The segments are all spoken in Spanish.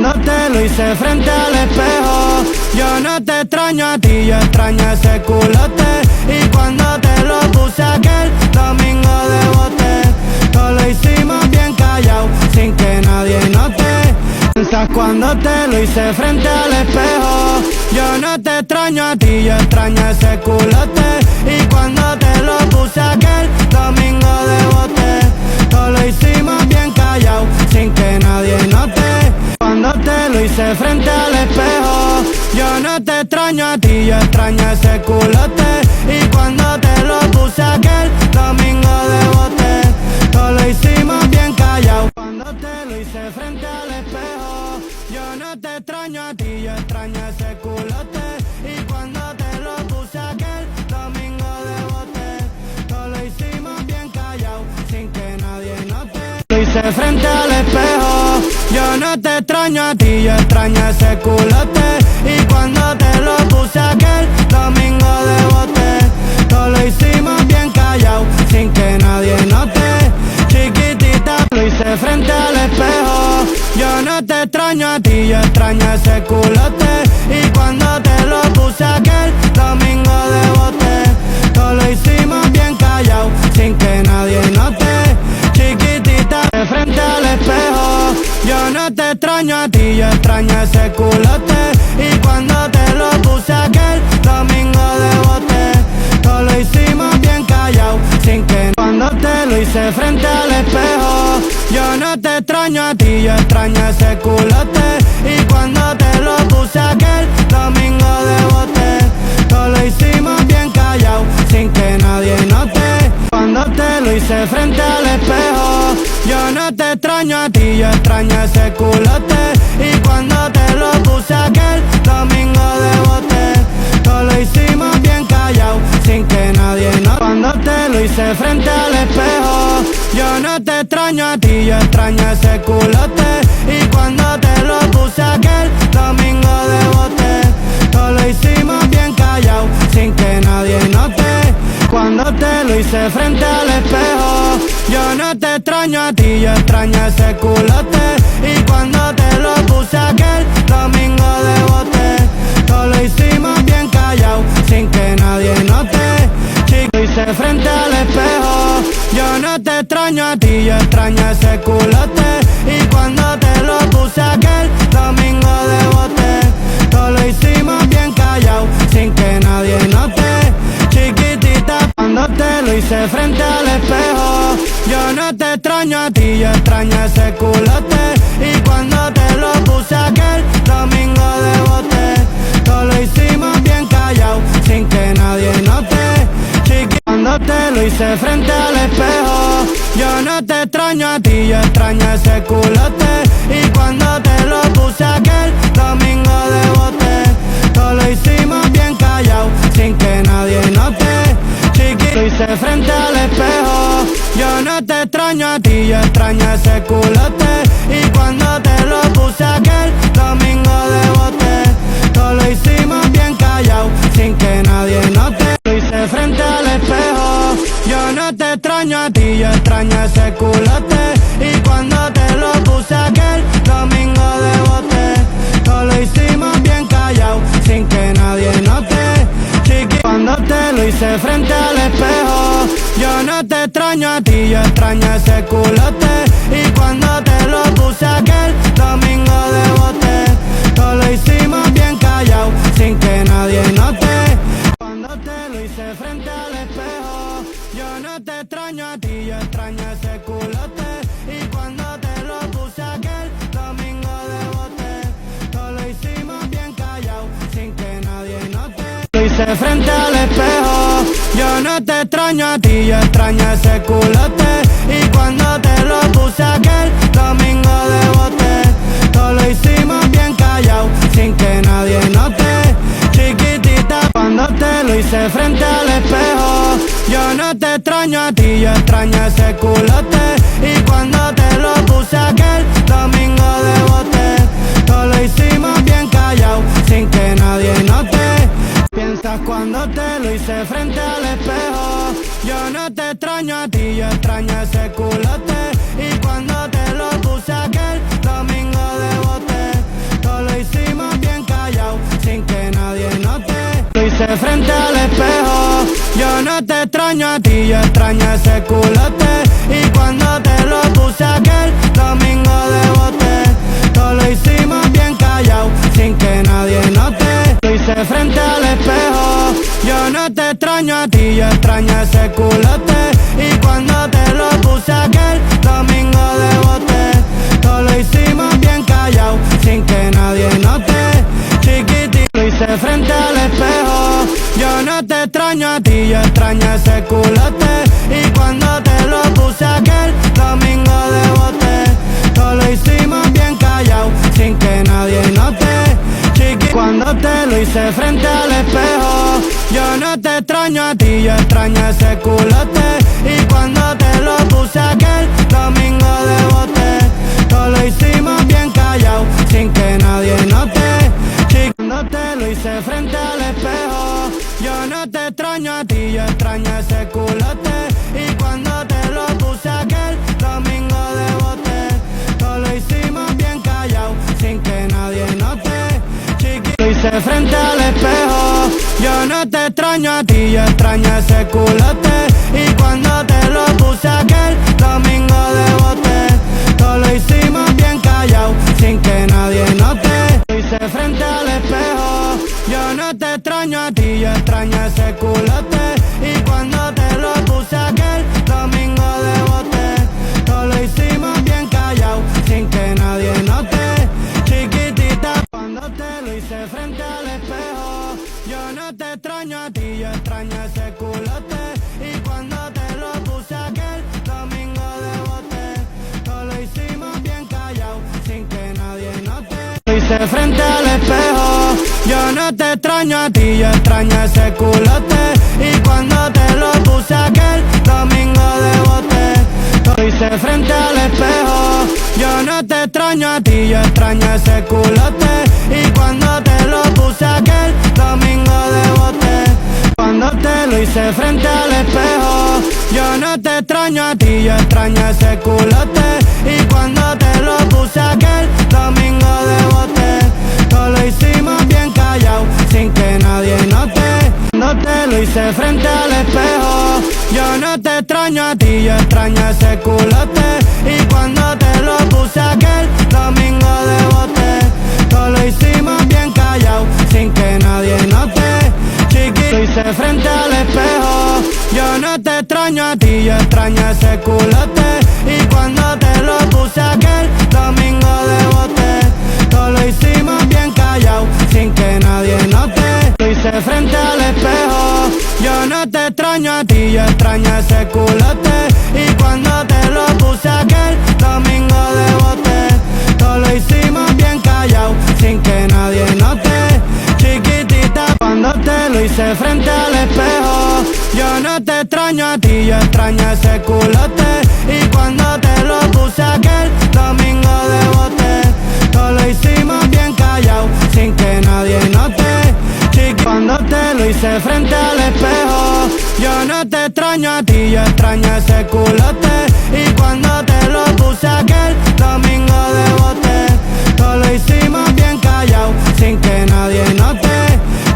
Cuando te lo hice frente al espejo, yo no te extraño a ti, yo extraño ese culote. Y cuando te lo puse aquel domingo de bote, todo lo hicimos bien callado, sin que nadie note. Piensas cuando te lo hice frente al espejo, yo no te extraño a ti, yo extraño ese culote. Y cuando te lo puse aquel domingo de bote, todo lo hicimos bien callado, sin que nadie note. Cuando te lo hice frente al espejo, yo no te extraño a ti, yo extraño ese culote. Y cuando te lo puse aquel domingo de bote, todo lo hicimos bien callado. Cuando te lo hice frente al espejo, yo no te extraño a ti, yo extraño ese culote. Y cuando te lo puse aquel domingo de bote, todo lo hicimos bien callado, sin que nadie note. Lo hice frente al espejo, yo no te extraño a ti, yo extraño ese culote. Y cuando te lo puse aquel domingo de bote, todo lo hicimos bien callado, sin que nadie note. Chiquitita, lo hice frente al espejo, yo no te extraño a ti, yo extraño ese culote. Y cuando te lo puse aquel domingo de bote, todo lo hicimos bien callado, sin que nadie note. Chiquitita, de frente al espejo, yo no te extraño a ti, yo extraño ese culote. Y cuando te lo puse aquel domingo de bote, todo lo hicimos bien callado, sin que. Cuando te lo hice frente al espejo, yo no te extraño a ti, yo extraño ese culote. Y cuando te lo puse aquel domingo de bote, todo lo hicimos bien callado, sin que nadie note. Cuando te lo hice frente al espejo, yo no te extraño a ti, yo extraño ese culote. Y cuando te lo puse aquel domingo de bote, todo lo hicimos bien callado, sin que nadie note. Cuando te lo hice frente al espejo, yo no te extraño a ti, yo extraño ese culote. Y cuando te lo puse aquel domingo de bote, todo lo hicimos bien callado, sin que nadie note. Cuando te lo hice frente al espejo, yo no te extraño a ti, yo extraño ese culote. Y cuando te lo puse aquel domingo de bote, todo lo hicimos bien callado, sin que nadie note. Chico, lo hice frente al espejo, yo no te extraño a ti, yo extraño ese culote. Y cuando te lo puse aquel domingo de bote, todo lo hicimos bien callado, sin que nadie note. Chiquitita, cuando te lo hice frente al espejo, yo no te extraño a ti, yo extraño ese culote. Y cuando te lo puse aquel domingo de bote, todo lo hicimos bien callado, sin que nadie note. Cuando te lo hice frente al espejo, yo no te extraño a ti, yo extraño ese culote. Y cuando te lo puse aquel domingo de bote, todo lo hicimos bien callado, sin que nadie note. Chiquito, lo hice frente al espejo, yo no te extraño a ti, yo extraño ese culote. Y cuando te lo puse aquel domingo de bote, todo lo hicimos bien callado, sin que nadie note. Lo hice frente al espejo, yo no te extraño a ti, yo extraño ese culote. Y cuando te lo puse aquel domingo de bote, todo lo hicimos bien callado, sin que nadie note. Cuando te lo hice frente al espejo, yo no te extraño a ti, yo extraño ese culote. Y cuando te lo puse aquel domingo de bote, todo lo hicimos bien callado, sin que nadie note. Cuando te lo hice frente al espejo, yo no te extraño a ti, yo extraño ese culote. Y cuando te lo puse aquel domingo de bote, todo lo hicimos bien callado, sin que nadie note. Lo hice frente al espejo, yo no te extraño a ti, yo extraño ese culote. Y cuando te lo puse aquel domingo de bote, todo lo hicimos bien callado, sin que nadie note. Chiquitita, cuando te lo hice frente al espejo, yo no te extraño a ti, yo extraño ese culote. Y cuando te lo puse aquel domingo de bote, todo lo hicimos bien callado, sin que nadie note. Piensas cuando te lo hice frente al espejo, yo no te extraño a ti, yo extraño ese culote. Y cuando te lo puse aquel domingo de bote, hice frente al espejo. Yo no te extraño a ti, yo extraño ese culote. Y cuando te lo puse aquel domingo de bote, todo lo hicimos bien callado, sin que nadie note. Lo hice frente al espejo. Yo no te extraño a ti, yo extraño ese culote. Y cuando te lo puse aquel domingo de bote, todo lo hicimos bien callado, sin que nadie note. Chiquitito, lo hice frente al espejo. Yo no te extraño a ti, yo extraño ese culote. Y cuando te lo puse aquel domingo de bote, todo lo hicimos bien callado, sin que nadie note. Chiquitito, cuando te lo hice frente al espejo. Yo no te extraño a ti, yo extraño ese culote. Y cuando te lo puse aquel domingo de bote, todo lo hicimos bien callado, sin que nadie note. Cuando te lo hice frente al espejo. Yo no te extraño a ti, yo extraño ese culote. Y cuando te lo puse aquel domingo de bote, todo lo hicimos bien callado, sin que nadie note. Chiquito, lo hice frente al espejo. Yo no te extraño a ti, yo extraño ese culote. Y cuando te lo puse aquel domingo de bote, todo lo hicimos bien callado, sin que nadie note. Lo hice frente al espejo. Yo no te extraño a ti, yo extraño ese culote. Y cuando te lo puse aquel domingo de bote, todo lo hicimos bien callado, sin que nadie note. Chiquitita, cuando te lo hice frente al espejo. Yo no te extraño a ti, yo extraño ese culote. Y cuando te lo puse aquel domingo de bote, todo lo hicimos bien callado, sin que nadie note. Lo hice frente al espejo. Yo no te extraño a ti, yo extraño ese culote. Y cuando te lo puse aquel domingo de bote, todo lo hice frente al espejo. Yo no te extraño a ti, yo extraño ese culote. Y cuando te lo puse aquel domingo de bote, cuando te lo hice frente al espejo. Yo no te extraño a ti, yo extraño ese culote. Y cuando te lo puse aquel domingo de bote, todo lo hicimos bien callado, sin que nadie note. Cuando te lo hice frente al espejo. Yo no te extraño a ti, yo extraño ese culote. Y cuando te lo puse aquel domingo de bote, todo lo hicimos bien callado, sin que nadie note. Chiquito, lo hice frente al espejo. Yo no te extraño a ti, yo extraño ese culote. Y cuando te lo puse aquel domingo de bote, todo lo hicimos bien callado, sin que nadie note. Lo hice frente al espejo. Yo no te extraño a ti, yo extraño ese culote. Y cuando te lo puse aquel domingo de bote, todo lo hicimos bien callado, sin que nadie note. Chiquitita, cuando te lo hice frente al espejo. Yo no te extraño a ti, yo extraño ese culote. Y cuando te lo puse aquel domingo de bote, todo lo hicimos bien callado, sin que nadie note. Chiquitita, cuando te lo hice frente al espejo. Yo no te extraño a ti, yo extraño ese culote. Y cuando te lo puse aquel domingo de bote, todo lo hicimos bien callado, sin que nadie note.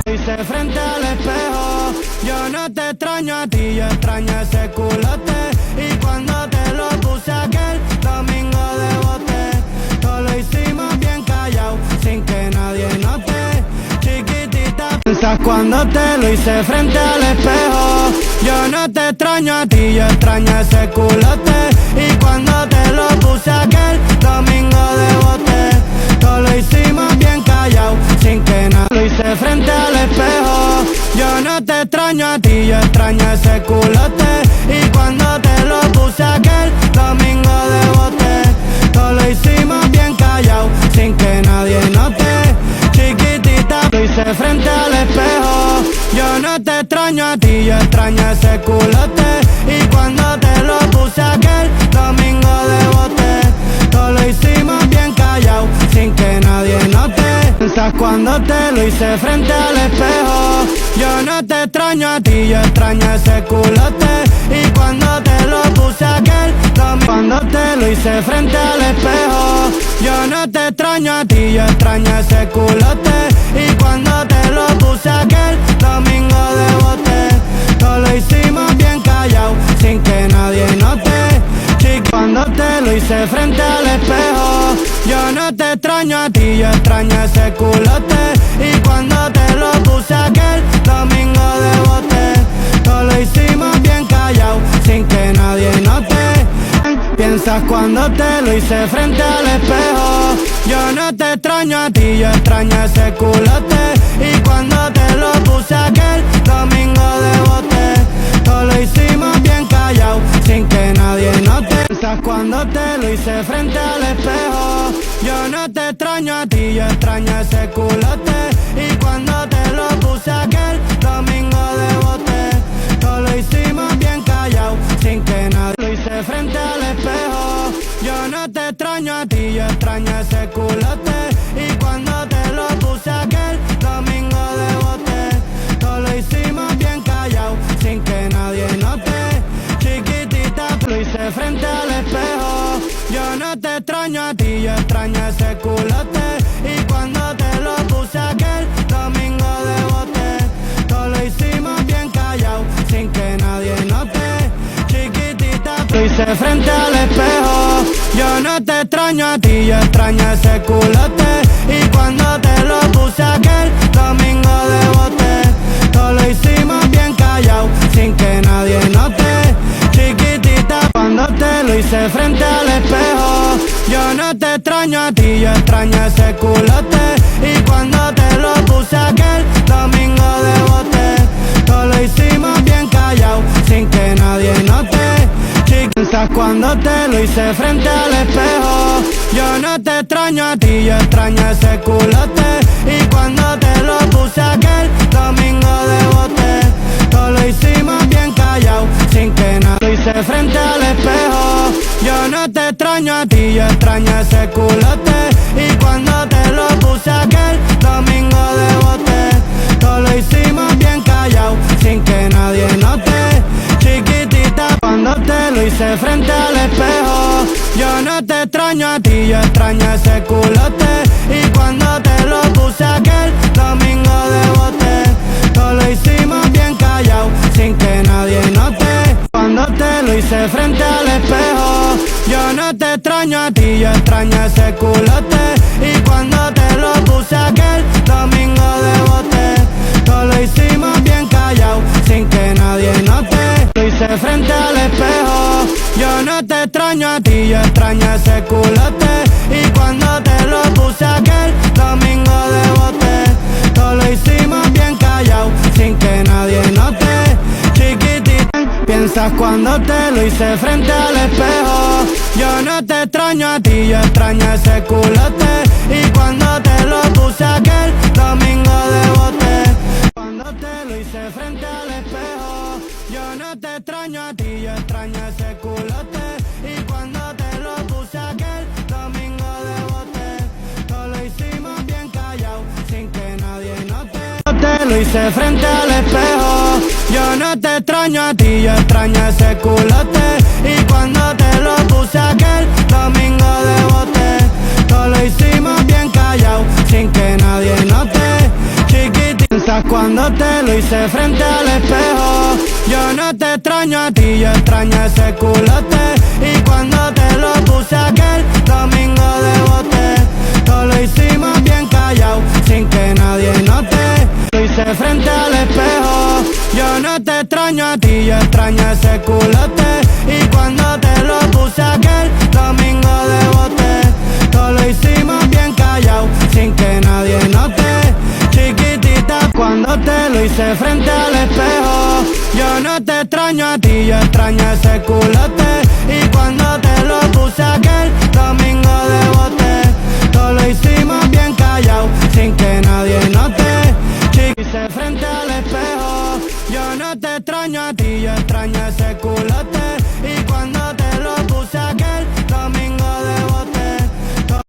Lo hice frente al espejo. Yo no te extraño a ti, yo extraño ese culote. Y cuando te lo puse aquel domingo de bote, todo lo hicimos bien callado, sin que nadie note. Chiquitita, piensas cuando te lo hice frente al espejo. Yo no te extraño a ti, yo extraño ese culote. Y cuando te lo puse aquel domingo de bote, todo lo hicimos bien callado, sin que nadie. Lo hice frente al espejo. Yo no te extraño a ti, yo extraño ese culote. Y cuando te lo puse aquel domingo de bote, todo lo hicimos bien callado, sin que nadie note. Chiquitita, lo hice frente al espejo. Yo no te extraño a ti, yo extraño ese culote. Y cuando te lo puse aquel domingo de bote, todo lo hicimos bien callado, sin que nadie note. Piensas cuando te lo hice frente al espejo. Yo no te extraño a ti, yo extraño ese culote. Y cuando te lo puse aquel domingo, cuando te lo hice frente al espejo. Yo no te extraño a ti, yo extraño ese culote. Y cuando te lo puse aquel domingo, domingo de bote. Todo lo hicimos bien callado, sin que nadie note. Chiqui, cuando te lo hice frente al espejo, yo no te extraño a ti, yo extraño ese culote. Y cuando te lo puse aquel domingo de bote, todo lo hicimos bien callado, sin que nadie note. Piensas cuando te lo hice frente al espejo, yo no te extraño a ti, yo extraño ese culote. Y cuando te lo puse aquel domingo de bote, todo lo hicimos bien callado, sin que nadie note. Piensas cuando te lo hice frente al espejo, yo no te extraño a ti, yo extraño ese culote. Y cuando te lo puse aquel domingo de bote, todo lo hicimos bien callado, sin que nadie lo hice frente al espejo. Yo no te extraño a ti, yo extraño ese culote. Y cuando te lo puse aquel domingo de bote, todo lo hicimos bien callado, sin que nadie note. Chiquitita, lo hice frente al espejo. Yo no te extraño a ti, yo extraño ese culote. Y cuando te lo puse aquel domingo de bote, todo lo hicimos bien callado, sin que nadie note. Chiquitita, lo hice frente al espejo. Yo no te extraño a ti, yo extraño ese culote. Y cuando te lo puse aquel domingo de bote, todo lo hicimos bien callado, sin que nadie note. Chiquitita, cuando te lo hice frente al espejo, yo no te extraño a ti, yo extraño ese culote. Y cuando te lo puse aquel domingo de bote, todo lo hicimos bien callado, sin que nadie note. Chiquitita, cuando te lo hice frente al espejo, yo no te extraño a ti, yo extraño ese culote. Y cuando te lo puse aquel domingo de bote, todo lo hicimos bien callado, sin que nadie lo hice frente al espejo. Yo no te extraño a ti, yo extraño ese culote. Y cuando te lo puse aquel domingo de bote, todo lo hicimos bien callado, sin que nadie note. Chiquitita, cuando te lo hice frente al espejo, yo no te extraño a ti, yo extraño ese culote. Y cuando te lo puse aquel domingo de bote, todo lo hicimos bien callado, sin que nadie note. Cuando te lo hice frente al espejo, yo no te extraño a ti, yo extraño ese culote. Y cuando te lo puse aquel domingo de bote, todo lo hicimos bien callado, sin que nadie note. Lo hice frente al espejo, yo no te extraño a ti, yo extraño ese culote. Y cuando te lo puse aquel domingo de bote, todo lo hicimos bien callado, sin que nadie note. Chiquitita, piensas cuando te lo hice frente al espejo, yo no te extraño a ti, yo extraño ese culote. Y cuando te lo puse aquel domingo de bote, cuando te lo hice frente al espejo, yo no te extraño a ti, yo extraño ese culote. Y cuando te lo puse aquel domingo de bote, todo lo hicimos bien callado, sin que nadie note. Te lo hice frente al espejo, yo no te extraño a ti, yo extraño ese culote. Y cuando te lo puse aquel domingo de bote, todo lo hicimos bien callado, sin que nadie note. Chiquitita, cuando te lo hice frente al espejo, yo no te extraño a ti, yo extraño ese culote. Y cuando te lo puse aquel domingo de bote, todo lo hicimos bien callado, sin que nadie note. Lo hice frente al espejo, yo no te extraño a ti, yo extraño ese culote. Y cuando te lo puse aquel domingo de bote, todo lo hicimos bien callado, sin que nadie note. Chiquitita, cuando te lo hice frente al espejo, yo no te extraño a ti, yo extraño ese culote. Y cuando te lo puse aquel domingo de bote, todo lo hicimos bien callado, sin que nadie note. Chiquitita, frente al espejo, yo no te extraño a ti, yo extraño ese